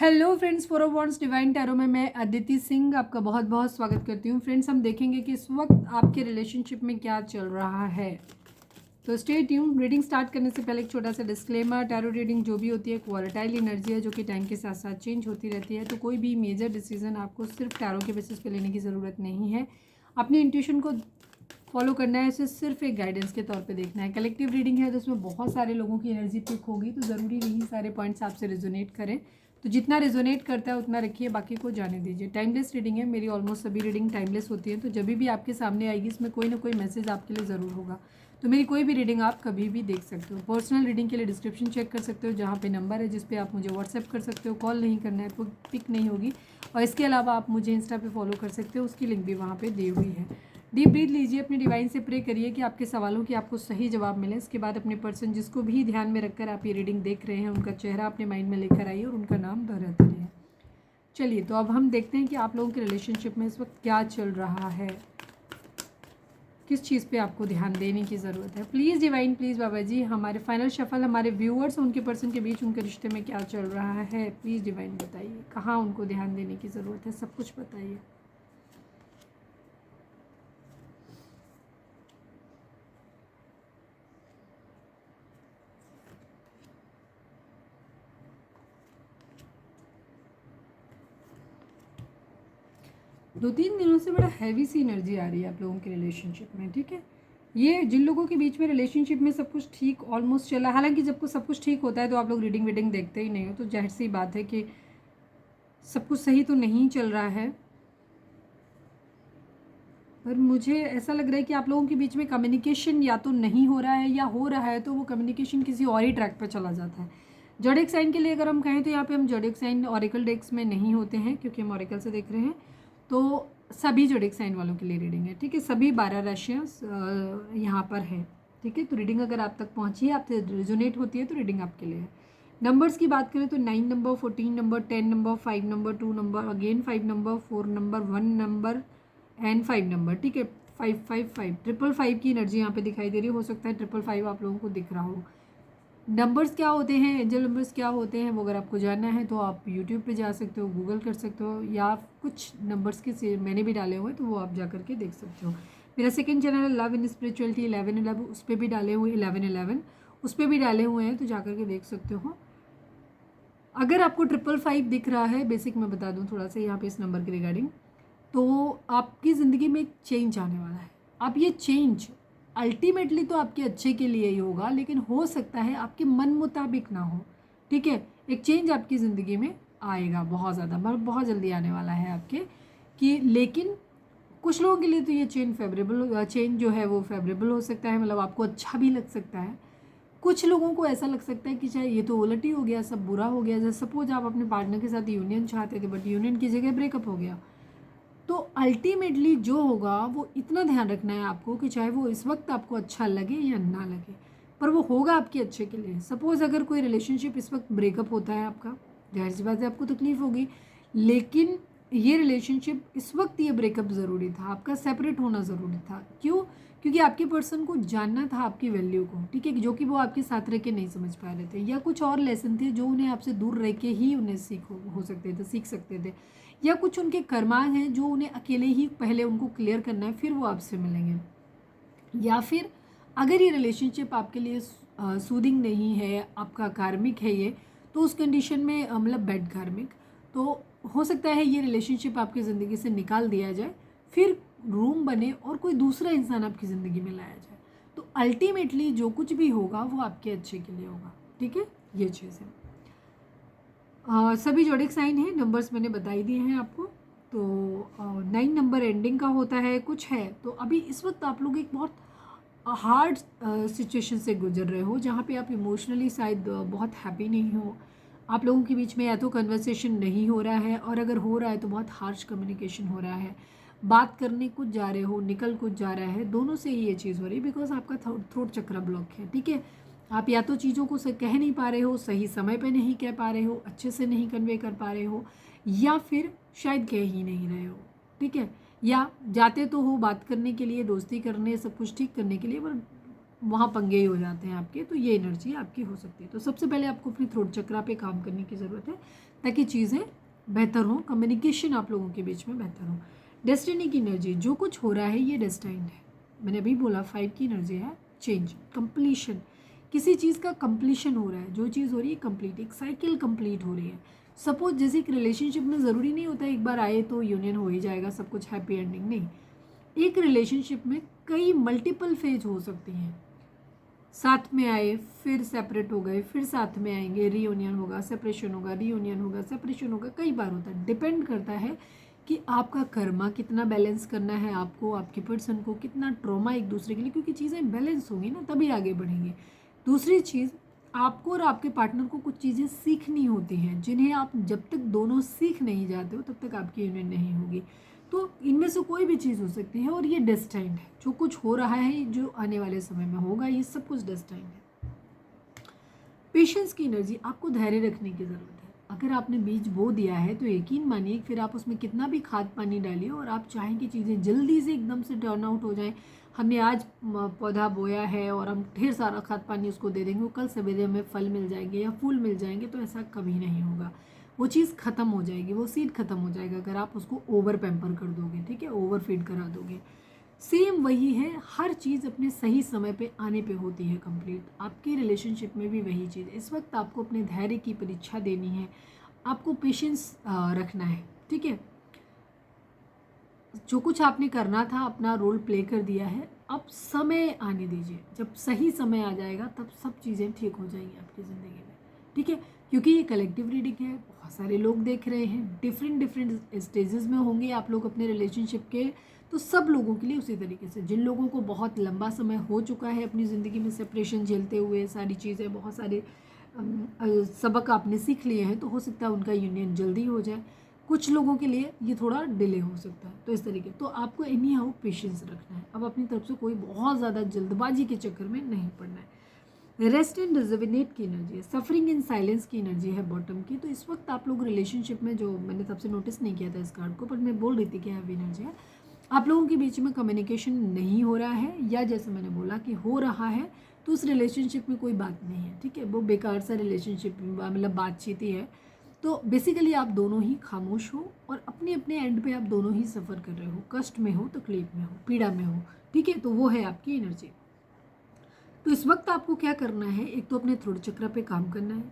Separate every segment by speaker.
Speaker 1: Hello friends, for wants divine tarot में मैं अदिति सिंह आपका बहुत बहुत स्वागत करती हूँ। फ्रेंड्स, हम देखेंगे कि इस वक्त आपके रिलेशनशिप में क्या चल रहा है। तो स्टे ट्यून। रीडिंग स्टार्ट करने से पहले एक छोटा सा डिस्क्लेमर, टैरो रीडिंग जो भी होती है एक वॉलेटाइल एनर्जी है जो कि टाइम के साथ साथ चेंज होती रहती है। तो कोई भी मेजर डिसीजन आपको सिर्फ टैरो के बेसिस पे लेने की ज़रूरत नहीं है। अपनी इंट्यूशन को फॉलो करना है, इसे सिर्फ एक गाइडेंस के तौर पे देखना है। कलेक्टिव रीडिंग है तो उसमें बहुत सारे लोगों की एनर्जी पिक होगी, तो ज़रूरी नहीं सारे पॉइंट्स आपसे रेजोनेट करें। तो जितना रेजोनेट करता है उतना रखिए, बाकी को जाने दीजिए। टाइमलेस रीडिंग है, मेरी ऑलमोस्ट सभी रीडिंग टाइमलेस होती है। तो जब भी आपके सामने आएगी इसमें कोई ना कोई मैसेज आपके लिए ज़रूर होगा। तो मेरी कोई भी रीडिंग आप कभी भी देख सकते हो। पर्सनल रीडिंग के लिए डिस्क्रिप्शन चेक कर सकते हो, जहाँ पे नंबर है जिस पे आप मुझे व्हाट्सएप कर सकते हो। कॉल नहीं करना है तो पिक नहीं होगी। और इसके अलावा आप मुझे इंस्टा पे फॉलो कर सकते हो, उसकी लिंक भी वहाँ पे दी हुई है। डीप ब्रीथ लीजिए, अपने डिवाइन से प्रे करिए कि आपके सवालों की आपको सही जवाब मिले। इसके बाद अपने पर्सन जिसको भी ध्यान में रखकर आप ये रीडिंग देख रहे हैं उनका चेहरा अपने माइंड में लेकर आइए और उनका नाम दोहराते रहिए। चलिए, तो अब हम देखते हैं कि आप लोगों के रिलेशनशिप में इस वक्त क्या चल रहा है, किस चीज़ पे आपको ध्यान देने की ज़रूरत है। प्लीज़ डिवाइन, प्लीज़ बाबा जी, हमारे फाइनल शफल हमारे व्यूअर्स उनके पर्सन के बीच उनके रिश्ते में क्या चल रहा है। प्लीज़ डिवाइन बताइए कहाँ उनको ध्यान देने की ज़रूरत है, सब कुछ बताइए। दो तीन दिनों से बड़ा हैवी सी एनर्जी आ रही है आप लोगों के रिलेशनशिप में, ठीक है। ये जिन लोगों के बीच में रिलेशनशिप में सब कुछ ठीक ऑलमोस्ट चला, हालांकि जब कुछ सब कुछ ठीक होता है तो आप लोग रीडिंग वीडिंग देखते ही नहीं हो, तो जाहिर सी बात है कि सब कुछ सही तो नहीं चल रहा है। पर मुझे ऐसा लग रहा है कि आप लोगों के बीच में कम्युनिकेशन या तो नहीं हो रहा है, या हो रहा है तो वो कम्युनिकेशन किसी और ही ट्रैक पर चला जाता है। जोडिएक साइन के लिए अगर हम कहें तो यहाँ पे हम जोडिएक साइन ऑरिकल डेक्स में नहीं होते हैं, क्योंकि हम ऑरिकल से देख रहे हैं। तो सभी जोडिएक साइन वालों के लिए रीडिंग है, ठीक है। सभी 12 राशियाँ यहाँ पर है, ठीक है। तो रीडिंग अगर आप तक पहुँची है, आपसे रिजोनेट होती है, तो रीडिंग आपके लिए है। नंबर्स की बात करें तो 9 number, 14 number, 10 number, 5 number, 2 number, again 5 number, 4 number, 1 number and 5 number, ठीक है। 555 555 की एनर्जी यहाँ पे दिखाई दे रही है। हो सकता है 555 आप लोगों को दिख रहा हो। नंबर्स क्या होते हैं, एंजल नंबर्स क्या होते हैं, वो अगर आपको जानना है तो आप यूट्यूब पे जा सकते हो, गूगल कर सकते हो, या कुछ नंबर्स के मैंने भी डाले हुए हैं तो वो आप जा करके देख सकते हो। मेरा सेकंड चैनल है लव इन स्पिरिचुअलिटी 1111, उस पर भी डाले हुए 1111 उस पर भी डाले हुए हैं, तो जा करके देख सकते हो। अगर आपको 555 दिख रहा है, बेसिक मैं बता दूँ थोड़ा सा यहाँ पे इस नंबर के रिगार्डिंग, तो आपकी ज़िंदगी में एक चेंज आने वाला है। अब ये चेंज अल्टीमेटली तो आपके अच्छे के लिए ही होगा, लेकिन हो सकता है आपके मन मुताबिक ना हो, ठीक है। एक चेंज आपकी ज़िंदगी में आएगा, बहुत ज़्यादा, मतलब बहुत जल्दी आने वाला है आपके, कि लेकिन कुछ लोगों के लिए तो ये चेंज जो है वो फेवरेबल हो सकता है, मतलब आपको अच्छा भी लग सकता है। कुछ लोगों को ऐसा लग सकता है कि चाहे ये तो उलट ही हो गया, सब बुरा हो गया। जैसे सपोज आप अपने पार्टनर के साथ यूनियन चाहते थे, बट यूनियन की जगह ब्रेकअप हो गया। तो अल्टीमेटली जो होगा वो इतना ध्यान रखना है आपको कि चाहे वो इस वक्त आपको अच्छा लगे या ना लगे, पर वो होगा आपके अच्छे के लिए। सपोज़ अगर कोई रिलेशनशिप इस वक्त ब्रेकअप होता है आपका, जाहिर सी बात है आपको तकलीफ होगी, लेकिन ये रिलेशनशिप इस वक्त ये ब्रेकअप ज़रूरी था, आपका सेपरेट होना ज़रूरी था। क्यों? क्योंकि आपके पर्सन को जानना था आपकी वैल्यू को, ठीक है, जो कि वो आपके साथ रह के नहीं समझ पा रहे थे, या कुछ और लेसन थे जो उन्हें आपसे दूर रह के ही उन्हें सीख सकते थे, या कुछ उनके कर्मांग हैं जो उन्हें अकेले ही पहले उनको क्लियर करना है, फिर वो आपसे मिलेंगे। या फिर अगर ये रिलेशनशिप आपके लिए सूदिंग नहीं है, आपका कार्मिक है ये, तो उस कंडीशन में मतलब बैड कार्मिक, तो हो सकता है ये रिलेशनशिप आपकी ज़िंदगी से निकाल दिया जाए, फिर रूम बने और कोई दूसरा इंसान आपकी ज़िंदगी में लाया जाए। तो अल्टीमेटली जो कुछ भी होगा वो आपके अच्छे के लिए होगा, ठीक है। ये चीज़ है। सभी जोडिक साइन हैं, नंबर्स मैंने बता ही दिए हैं आपको। तो 9 नंबर एंडिंग का होता है, कुछ है। तो अभी इस वक्त आप लोग एक बहुत हार्ड सिचुएशन से गुजर रहे हो, जहाँ पे आप इमोशनली शायद बहुत हैप्पी नहीं हो। आप लोगों के बीच में या तो कन्वर्सेशन नहीं हो रहा है, और अगर हो रहा है तो बहुत हार्श कम्युनिकेशन हो रहा है। बात करने कुछ जा रहे हो, निकल कुछ जा रहा है, दोनों से ही ये चीज़ हो रही है, बिकॉज आपका थ्रोट चक्र ब्लॉक है, ठीक है। आप या तो चीज़ों को कह नहीं पा रहे हो, सही समय पे नहीं कह पा रहे हो, अच्छे से नहीं कन्वे कर पा रहे हो, या फिर शायद कह ही नहीं रहे हो, ठीक है। या जाते तो हो बात करने के लिए, दोस्ती करने, सब कुछ ठीक करने के लिए, पर वहाँ पंगे ही हो जाते हैं आपके, तो ये एनर्जी आपकी हो सकती है। तो सबसे पहले आपको अपनी थ्रोट चक्रा पे काम करने की ज़रूरत है ताकि चीज़ें बेहतर हों, कम्युनिकेशन आप लोगों के बीच में बेहतर हो। डेस्टिनी की एनर्जी, जो कुछ हो रहा है ये डेस्टाइंड है। मैंने अभी बोला 5 की एनर्जी है चेंज, कंप्लीशन, किसी चीज़ का कंप्लीशन हो रहा है, जो चीज़ हो रही है कंप्लीट, एक साइकिल कंप्लीट हो रही है। सपोज जैसे एक रिलेशनशिप में ज़रूरी नहीं होता एक बार आए तो यूनियन हो ही जाएगा, सब कुछ हैप्पी एंडिंग, नहीं। एक रिलेशनशिप में कई मल्टीपल फेज हो सकती हैं। साथ में आए, फिर सेपरेट हो गए, फिर साथ में आएंगे, रीयूनियन होगा, सेपरेशन होगा, रीयूनियन होगा, सेपरेशन होगा, कई बार होता है। डिपेंड करता है कि आपका कर्मा कितना बैलेंस करना है, आपको, आपके पर्सन को कितना ट्रॉमा एक दूसरे के लिए, क्योंकि चीज़ें बैलेंस होंगी ना तभी आगे बढ़ेंगे। दूसरी चीज़, आपको और आपके पार्टनर को कुछ चीज़ें सीखनी होती हैं जिन्हें आप जब तक दोनों सीख नहीं जाते हो तब तक आपकी यूनियन नहीं होगी। तो इनमें से कोई भी चीज़ हो सकती है और ये डेस्टाइंड है। जो कुछ हो रहा है, जो आने वाले समय में होगा, ये सब कुछ डेस्टाइंड है। पेशेंस की एनर्जी, आपको धैर्य रखने की ज़रूरत है। अगर आपने बीज बो दिया है तो यकीन मानिए फिर आप उसमें कितना भी खाद पानी डालिए और आप चाहें कि चीज़ें जल्दी से एकदम से टर्न आउट हो जाएं। हमने आज पौधा बोया है और हम ढेर सारा खाद पानी उसको दे देंगे, कल सवेरे हमें फल मिल जाएंगे या फूल मिल जाएंगे, तो ऐसा कभी नहीं होगा। वो चीज़ ख़त्म हो जाएगी, वो सीड ख़त्म हो जाएगा अगर आप उसको ओवर पैम्पर कर दोगे, ठीक है, ओवर फीड करा दोगे। सेम वही है, हर चीज़ अपने सही समय पे आने पे होती है कंप्लीट। आपकी रिलेशनशिप में भी वही चीज़, इस वक्त आपको अपने धैर्य की परीक्षा देनी है, आपको पेशेंस रखना है, ठीक है। जो कुछ आपने करना था अपना रोल प्ले कर दिया है, अब समय आने दीजिए, जब सही समय आ जाएगा तब सब चीज़ें ठीक हो जाएंगी आपकी ज़िंदगी में, ठीक है। क्योंकि ये कलेक्टिव रीडिंग है, बहुत सारे लोग देख रहे हैं, डिफरेंट स्टेजेस में होंगे आप लोग अपने रिलेशनशिप के, तो सब लोगों के लिए उसी तरीके से। जिन लोगों को बहुत लंबा समय हो चुका है अपनी ज़िंदगी में सेपरेशन झेलते हुए, सारी चीज़ें, बहुत सारे सबक आपने सीख लिए हैं, तो हो सकता है उनका यूनियन जल्दी हो जाए। कुछ लोगों के लिए ये थोड़ा डिले हो सकता है, तो इस तरीके, तो आपको एनी हाउ पेशेंस रखना है। अब अपनी तरफ से कोई बहुत ज़्यादा जल्दबाजी के चक्कर में नहीं पड़ना है। रेस्ट एंड रिजर्विनेट की एनर्जी है, सफरिंग इन साइलेंस की एनर्जी है बॉटम की। तो इस वक्त आप लोग रिलेशनशिप में, जो मैंने तब से नोटिस नहीं किया था इस कार्ड को, पर मैं बोल रही थी कि हैवी एनर्जी है, आप लोगों के बीच में कम्युनिकेशन नहीं हो रहा है, या जैसे मैंने बोला कि हो रहा है तो उस रिलेशनशिप में कोई बात नहीं है, ठीक है, वो बेकार सा रिलेशनशिप, मतलब बातचीत ही है। तो बेसिकली आप दोनों ही खामोश हो और अपने अपने एंड पे आप दोनों ही सफ़र कर रहे हो, कष्ट में हो, तकलीफ में हो, पीड़ा में हो, ठीक है, तो वो है आपकी एनर्जी। तो इस वक्त आपको क्या करना है, एक तो अपने थ्रोट चक्र पे काम करना है,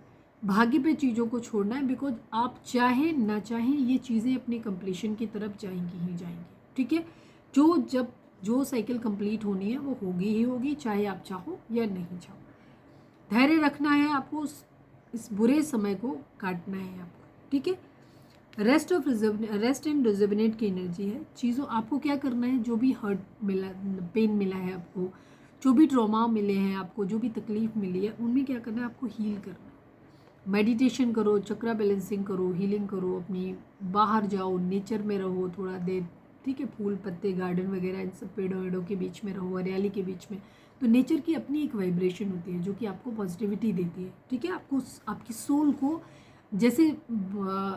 Speaker 1: भाग्य पे चीज़ों को छोड़ना है, बिकॉज आप चाहे ना चाहें ये चीज़ें अपने कंप्लीशन की तरफ जाएंगी ही जाएंगी, ठीक है। जो साइकिल कंप्लीट होनी है वो होगी ही होगी, चाहे आप चाहो या नहीं चाहो। धैर्य रखना है आपको, इस बुरे समय को काटना है आपको, ठीक है। रेस्ट एंड रिजर्विनेट की एनर्जी है, चीज़ों, आपको क्या करना है, जो भी हर्ट मिला, पेन मिला है आपको, जो भी ट्रॉमा मिले हैं आपको, जो भी तकलीफ मिली है, उनमें क्या करना है, आपको हील करना है। मेडिटेशन करो, चक्रा बैलेंसिंग करो, हीलिंग करो अपनी, बाहर जाओ, नेचर में रहो थोड़ा देर, ठीक है, फूल पत्ते, गार्डन वगैरह, इन सब पेड़ों वेड़ों के बीच में रहो, हरियाली के बीच में। तो नेचर की अपनी एक वाइब्रेशन होती है जो कि आपको पॉजिटिविटी देती है, ठीक है, आपको, आपकी सोल को, जैसे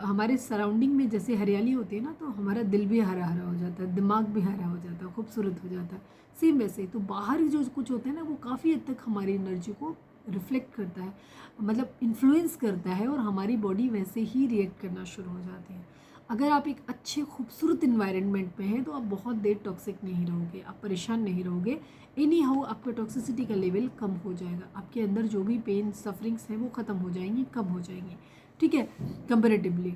Speaker 1: हमारे सराउंडिंग में जैसे हरियाली होती है ना, तो हमारा दिल भी हरा हरा हो जाता है, दिमाग भी हरा हो जाता है, खूबसूरत हो जाता है। सेम वैसे ही तो बाहर जो कुछ होता है ना, वो काफ़ी हद तक हमारी एनर्जी को रिफ्लेक्ट करता है, मतलब इन्फ्लुएंस करता है, और हमारी बॉडी वैसे ही रिएक्ट करना शुरू हो जाती है। अगर आप एक अच्छे खूबसूरत इन्वायरमेंट में हैं तो आप बहुत देर टॉक्सिक नहीं रहोगे, आप परेशान नहीं रहोगे, एनी हाउ आपका टॉक्सिसिटी का लेवल कम हो जाएगा, आपके अंदर जो भी पेन सफरिंग्स हैं वो ख़त्म हो जाएंगी, कम हो जाएंगी, ठीक है, कंपेरेटिवली।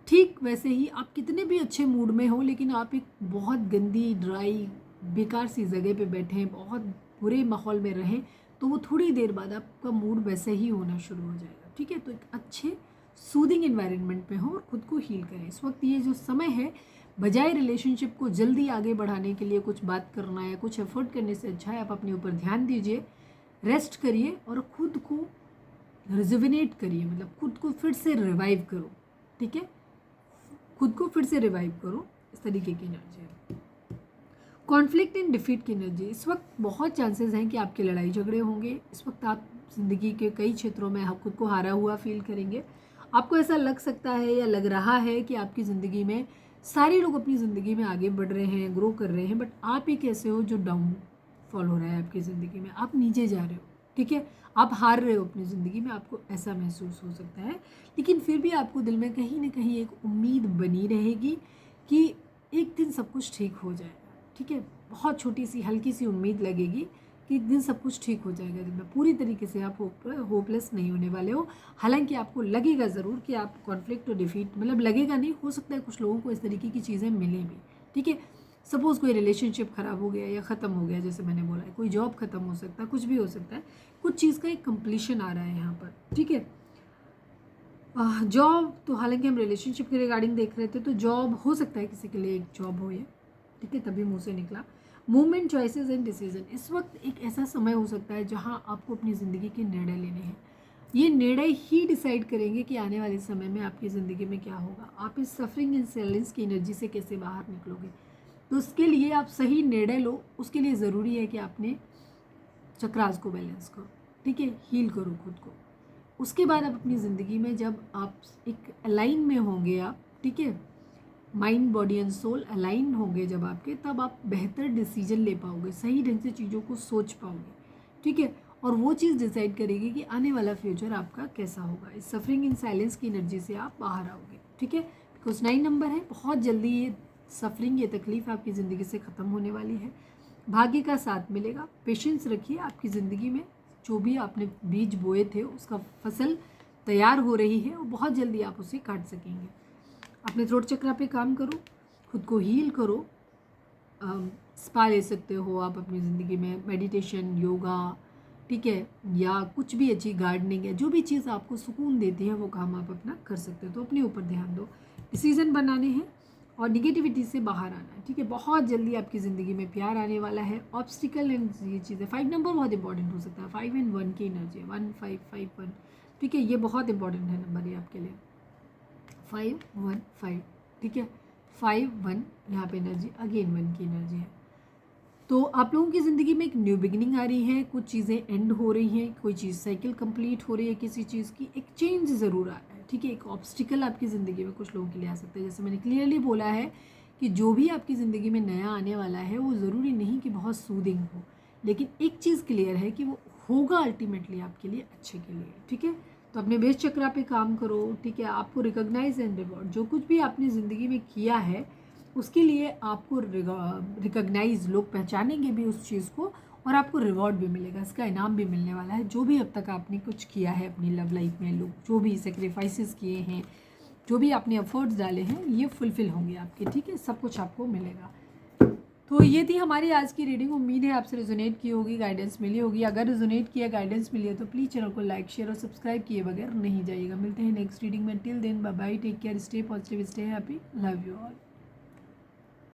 Speaker 1: ठीक वैसे ही आप कितने भी अच्छे मूड में हो, लेकिन आप एक बहुत गंदी, ड्राई, बेकार सी जगह पे बैठे हैं, बहुत बुरे माहौल में रहें, तो वो थोड़ी देर बाद आपका मूड वैसे ही होना शुरू हो जाएगा, ठीक है। तो एक अच्छे सूदिंग इन्वायरमेंट में हो और ख़ुद को हील करें। इस वक्त ये जो समय है, बजाय रिलेशनशिप को जल्दी आगे बढ़ाने के लिए कुछ बात करना है, कुछ एफर्ट करने से अच्छा है आप अपने ऊपर ध्यान दीजिए, रेस्ट करिए और ख़ुद को रिजुविनेट करिए, मतलब खुद को फिर से रिवाइव करो, ठीक है, खुद को फिर से रिवाइव करो, इस तरीके की एनर्जी है। कॉन्फ्लिक्ट एंड डिफीट की एनर्जी, इस वक्त बहुत चांसेस हैं कि आपके लड़ाई झगड़े होंगे। इस वक्त आप ज़िंदगी के कई क्षेत्रों में आप खुद को हारा हुआ फील करेंगे। आपको ऐसा लग सकता है या लग रहा है कि आपकी ज़िंदगी में सारे लोग अपनी ज़िंदगी में आगे बढ़ रहे हैं, ग्रो कर रहे हैं, बट आप एक ऐसे हो जो डाउन डाउनफॉल हो रहा है आपकी ज़िंदगी में, आप नीचे जा रहे हो, ठीक है, आप हार रहे हो अपनी ज़िंदगी में, आपको ऐसा महसूस हो सकता है। लेकिन फिर भी आपको दिल में कहीं ना कहीं एक उम्मीद बनी रहेगी कि एक दिन सब कुछ ठीक हो जाएगा, ठीक है। बहुत छोटी सी हल्की सी उम्मीद लगेगी कि एक दिन सब कुछ ठीक हो जाएगा। दिन में पूरी तरीके से आप होपलेस नहीं होने वाले हो। हालांकि आपको लगेगा ज़रूर कि आप कॉन्फ्लिक्ट और डिफीट, मतलब लगेगा नहीं, हो सकता है कुछ लोगों को इस तरीके की चीज़ें मिलें भी, ठीक है। सपोज़ कोई रिलेशनशिप ख़राब हो गया या ख़त्म हो गया, जैसे मैंने बोला है, कोई जॉब ख़त्म हो सकता है, कुछ भी हो सकता है, कुछ चीज़ का एक कंप्लीशन आ रहा है यहाँ पर, ठीक है। जॉब तो हालांकि हम रिलेशनशिप के रिगार्डिंग देख रहे थे, तो जॉब हो सकता है किसी के लिए एक जॉब हो ये, ठीक है, तभी मुंह से निकला। मूवमेंट, चॉइसेस एंड डिसीजन, इस वक्त एक ऐसा समय हो सकता है जहां आपको अपनी ज़िंदगी के निर्णय लेने हैं। ये निर्णय ही डिसाइड करेंगे कि आने वाले समय में आपकी ज़िंदगी में क्या होगा, आप इस सफरिंग एंड साइलेंस की एनर्जी से कैसे बाहर निकलोगे। तो उसके लिए आप सही निर्णय लो, उसके लिए ज़रूरी है कि आपने चक्रास को बैलेंस करो, ठीक है, हील करो खुद को। उसके बाद आप अपनी ज़िंदगी में जब आप एक अलाइन में होंगे आप, ठीक है, mind body and soul align होंगे जब आपके, तब आप बेहतर डिसीजन ले पाओगे, सही ढंग से चीज़ों को सोच पाओगे, ठीक है। और वो चीज़ डिसाइड करेगी कि आने वाला फ्यूचर आपका कैसा होगा। इस सफरिंग इन साइलेंस की एनर्जी से आप बाहर आओगे, ठीक है। बिकॉज 9 नंबर है, बहुत जल्दी ये सफरिंग, ये तकलीफ आपकी ज़िंदगी से ख़त्म होने वाली है। भाग्य का साथ मिलेगा, पेशेंस रखिए, आपकी ज़िंदगी में जो भी आपने बीज बोए थे उसका फसल तैयार हो रही है, और बहुत जल्दी आप उसे काट सकेंगे। अपने थ्रोट चक्रा पे काम करो, खुद को हील करो। स्पा ले सकते हो आप अपनी ज़िंदगी में, मेडिटेशन, योगा, ठीक है, या कुछ भी अच्छी गार्डनिंग है, जो भी चीज़ आपको सुकून देती है वो काम आप अपना कर सकते हो। तो अपने ऊपर ध्यान दो, डिसीज़न बनाने हैं और निगेटिविटी से बाहर आना है, ठीक है। बहुत जल्दी आपकी ज़िंदगी में प्यार आने वाला है। ऑब्स्टिकल एंड ये चीज़ें, 5 नंबर बहुत इंपॉर्टेंट हो सकता है, 5 एंड 1 की एनर्जी है, 1 5 5 1, ठीक है, ये बहुत इंपॉर्टेंट है नंबर ये आपके लिए, 5 1 5, ठीक है, 5 1 यहाँ पे एनर्जी, अगेन 1 की एनर्जी है। तो आप लोगों की ज़िंदगी में एक न्यू बिगिनिंग आ रही है, कुछ चीज़ें एंड हो रही हैं, कोई चीज़ साइकिल कंप्लीट हो रही है, किसी चीज़ की एक चेंज ज़रूर आ रहा है, ठीक है। एक ऑब्स्टिकल आपकी ज़िंदगी में कुछ लोगों के लिए आ सकता है। जैसे मैंने क्लियरली बोला है कि जो भी आपकी ज़िंदगी में नया आने वाला है वो ज़रूरी नहीं कि बहुत सूदिंग हो, लेकिन एक चीज़ क्लियर है कि वो होगा अल्टीमेटली आपके लिए अच्छे के लिए, ठीक है। तो अपने बेस चक्रा पे काम करो, ठीक है। आपको रिकॉग्नाइज एंड रिवॉर्ड, जो कुछ भी आपने ज़िंदगी में किया है उसके लिए आपको रिकॉग्नाइज, लोग पहचानेंगे भी उस चीज़ को, और आपको रिवॉर्ड भी मिलेगा, इसका इनाम भी मिलने वाला है। जो भी अब तक आपने कुछ किया है अपनी लव लाइफ में, लोग जो भी सेक्रीफाइसेस किए हैं, जो भी आपने एफर्ट्स डाले हैं, ये फुलफिल होंगे आपके, ठीक है, सब कुछ आपको मिलेगा। तो ये थी हमारी आज की रीडिंग। उम्मीद है आपसे रेजोनेट की होगी, गाइडेंस मिली होगी। अगर रेजोनेट किया, गाइडेंस मिली है तो प्लीज़ चैनल को लाइक, शेयर और सब्सक्राइब किए बगैर नहीं जाइएगा। मिलते हैं नेक्स्ट रीडिंग में। Till then bye bye, take care, stay positive, stay happy, love you all.